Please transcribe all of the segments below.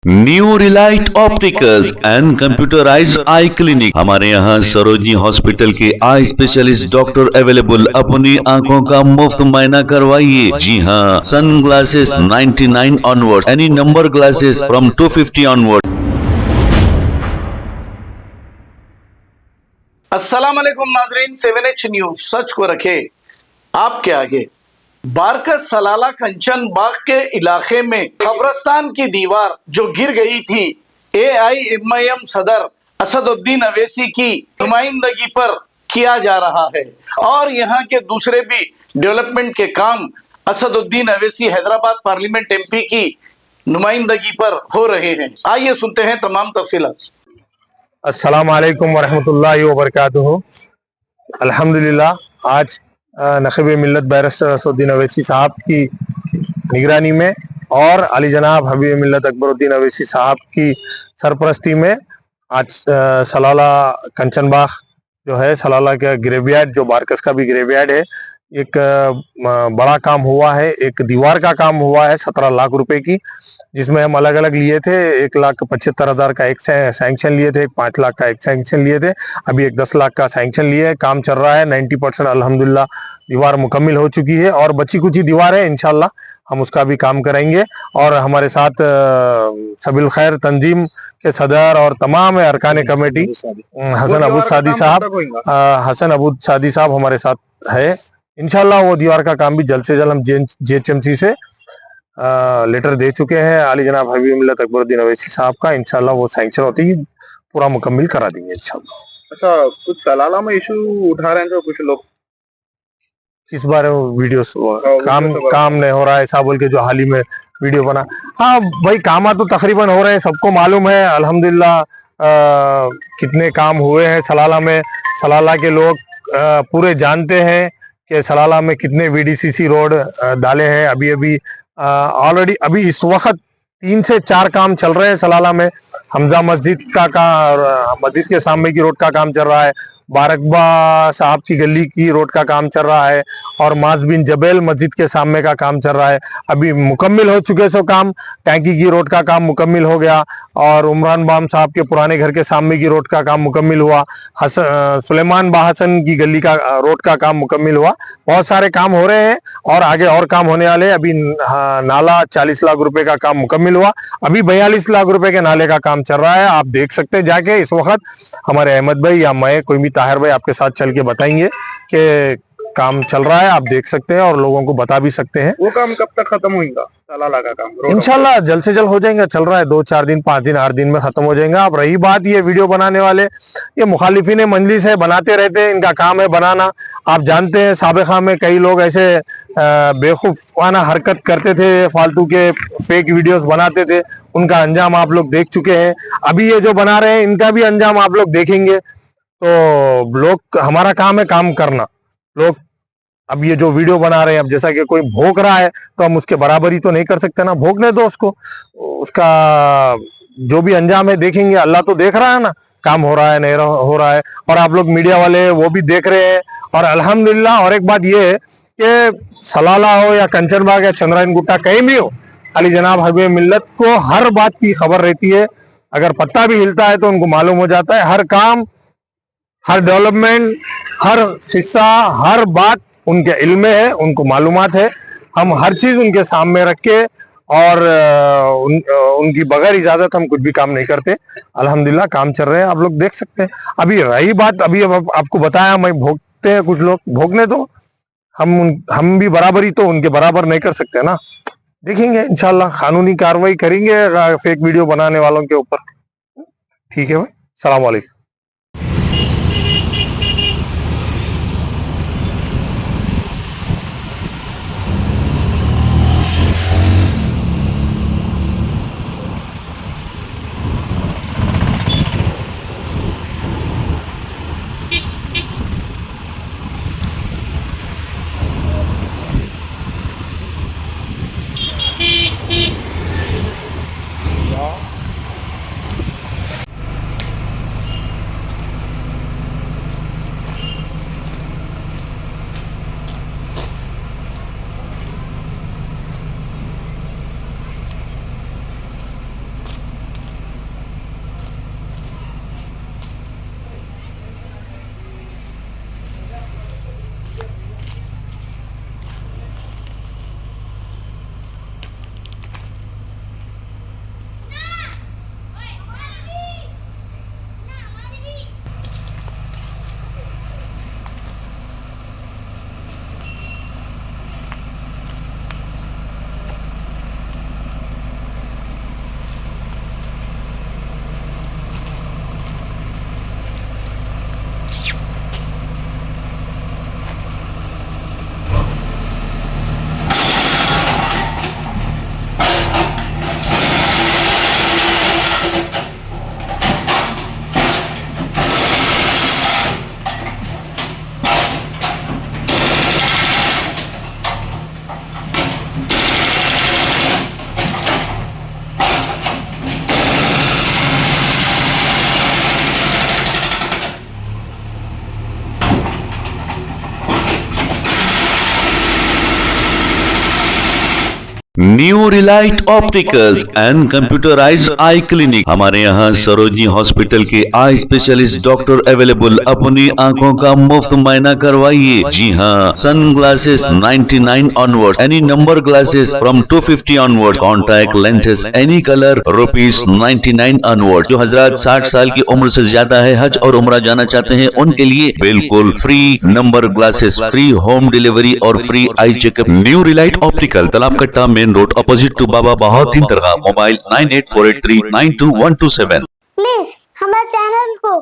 New Relight opticals and computerised I clinic. हमारे यहाँ Sarojini hospital के आई स्पेशलिस्ट डॉक्टर अवेलेबल। अपनी आंखों का मुफ्त मुआयना करवाइए। जी हाँ, sunglasses 99 onward, any number glasses from 250 onward. अस्सलाम वालेकुम नाजरीन, 7H न्यूज सच को रखे आपके आगे। बारकस सलाला कंचन बाग के इलाके में कब्रस्तान की दीवार जो गिर गई थी, AIMIM सदर असदुद्दीन अवैसी की नुमाइंदगी पर किया जा रहा है और यहाँ के दूसरे भी डेवलपमेंट के काम असदुद्दीन अवैसी हैदराबाद पार्लियामेंट MP की नुमाइंदगी पर हो रहे हैं। आइए सुनते हैं तमाम तफसीलात। अस्सलाम वालेकुम वरहमतुल्लाहि वबरकातुहू। अल्हम्दुलिल्लाह आज नक़ीब मिल्लत बैरिस्टर असदुद्दीन अवैसी साहब की निगरानी में और अली जनाब हबीब मिल्लत अकबरुद्दीन अवैसी साहब की सरपरस्ती में आज सलाला कंचन बाग जो है, सलाला का ग्रेवयार्ड जो बारकस का भी ग्रेवयार्ड है, एक बड़ा काम हुआ है। एक दीवार का काम हुआ है 17 लाख रुपए की, जिसमें हम अलग अलग लिए थे। 1,75,000 का एक सैंक्शन लिए थे, एक 5 लाख का एक सैंक्शन लिए थे, अभी एक 10 लाख का सैंक्शन लिए। काम चल रहा है, 90% अल्हम्दुलिल्लाह दीवार मुकम्मिल हो चुकी है और बची कुछ दीवार है, इंशाल्लाह हम उसका भी काम करेंगे। और हमारे साथ सबिल खैर तंजीम के सदर और तमाम अरकान कमेटी हसन अबूद सादी साहब हमारे साथ है। इंशाल्लाह वो दीवार का काम भी जल्द से जल्द हम JHMC से लेटर दे चुके हैं अली जनाब हबीब मिल्लत अकबरुद्दीन अवैसी साहब का। इंशाल्लाह वो सैंक्शन होती ही पूरा मुकम्मिल करा देंगे इंशाल्लाह। अच्छा, कुछ सलाला में इशू उठा रहे हैं तो कुछ लोग इस बारे में वीडियो काम नहीं हो रहा है, ऐसा बोल के जो हाल ही में वीडियो बना। हाँ भाई, काम तो तकरीबन हो रहे हैं, सबको मालूम है अल्हम्दुलिल्लाह कितने काम हुए हैं सलाला में। सलाला के लोग पूरे जानते हैं कि सलाला में कितने VDCC रोड डाले हैं। अभी ऑलरेडी अभी इस वक्त 3 से 4 काम चल रहे हैं सलाला में। हमजा मस्जिद मस्जिद के सामने की रोड का काम चल रहा है, बारकबा साहब की गली की रोड का काम चल रहा है और माज बिन जबेल मस्जिद के सामने का काम चल रहा है। अभी मुकम्मिल हो चुके सो काम। टैंकी की रोड का काम मुकम्मिल हो गया और उमरान बाम साहब के पुराने घर के सामने की रोड का काम मुकम्मिल हुआ। सुलेमान बाहसन की गली का रोड का काम मुकम्मिल हुआ। बहुत सारे काम हो रहे हैं और आगे और काम होने वाले। अभी नाला 40 लाख रुपए का काम मुकम्मिल हुआ, अभी 42 लाख रुपए के नाले का काम चल रहा है। आप देख सकते हैं जाके इस वक्त हमारे अहमद भाई या मैं कोई भी ताहिर भाई आपके साथ चल के बताएंगे कि काम चल रहा है। आप देख सकते हैं और लोगों को बता भी सकते हैं। वो काम कब तक खत्म होगा? सलाला का काम इंशाल्लाह जल्द से जल्द हो जाएगा। चल रहा है 2-4 दिन, 5 दिन, 8 दिन में खत्म हो जाएगा। अब रही बात ये वीडियो बनाने वाले, ये मुखालिफिन मजलिस है, बनाते रहते हैं, इनका काम है बनाना। आप जानते हैं साबिक़ा में कई लोग ऐसे बेवकूफ़ाना हरकत करते थे, फालतू के फेक वीडियोस बनाते थे, उनका अंजाम आप लोग देख चुके हैं। अभी ये जो बना रहे हैं इनका भी अंजाम आप लोग देखेंगे। तो लोग, हमारा काम है काम करना। लोग अब ये जो वीडियो बना रहे हैं, अब जैसा कि कोई भोग रहा है तो हम उसके बराबरी तो नहीं कर सकते ना, भोगने दो उसको, उसका जो भी अंजाम है देखेंगे। अल्लाह तो देख रहा है ना काम हो रहा है नहीं हो रहा है, और आप लोग मीडिया वाले वो भी देख रहे हैं। और अल्हम्दुलिल्लाह और एक बात ये है कि सलाला हो या कंचन बाग या चंद्रायन गुट्टा कहीं भी हो, अली जनाब हबीब मिल्लत को हर बात की खबर रहती है। अगर पत्ता भी हिलता है तो उनको मालूम हो जाता है। हर काम, हर डेवलपमेंट, हर हिस्सा, हर बात उनके इल्म में है, उनको मालूमात है। हम हर चीज उनके सामने रख के और उनकी बगैर इजाजत हम कुछ भी काम नहीं करते। अल्हम्दुलिल्लाह काम चल रहे हैं, आप लोग देख सकते हैं। अभी रही बात, अभी आपको बताया मैं, भोगते हैं कुछ लोग, भोगने दो। हम भी बराबरी तो उनके बराबर नहीं कर सकते ना। देखेंगे इंशाल्लाह कानूनी कार्रवाई करेंगे फेक वीडियो बनाने वालों के ऊपर। ठीक है भाई, सलाम वालेकुम। New Relight opticals and computerised I clinic. हमारे यहाँ सरोजनी हॉस्पिटल के आई स्पेशलिस्ट डॉक्टर अवेलेबल। अपनी आंखों का मुफ्त मुआयना करवाइए। जी हाँ, sunglasses 99 onward, any number glasses from 250 onward, contact lenses any colour ₹99 onward. जो हजरात 60 साल की उम्र से ज्यादा है, हज और उम्रा जाना चाहते हैं, उनके लिए बिल्कुल free number glasses, free home delivery और free eye checkup. New relight optical, Talab Katta, main road, opposite to Baba Bahauddin दरगाह। मोबाइल 9848392127। प्लीज हमारे चैनल को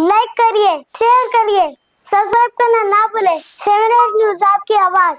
लाइक करिए, शेयर करिए, सब्सक्राइब करना ना भूले। 7 न्यूज़ आपकी आवाज।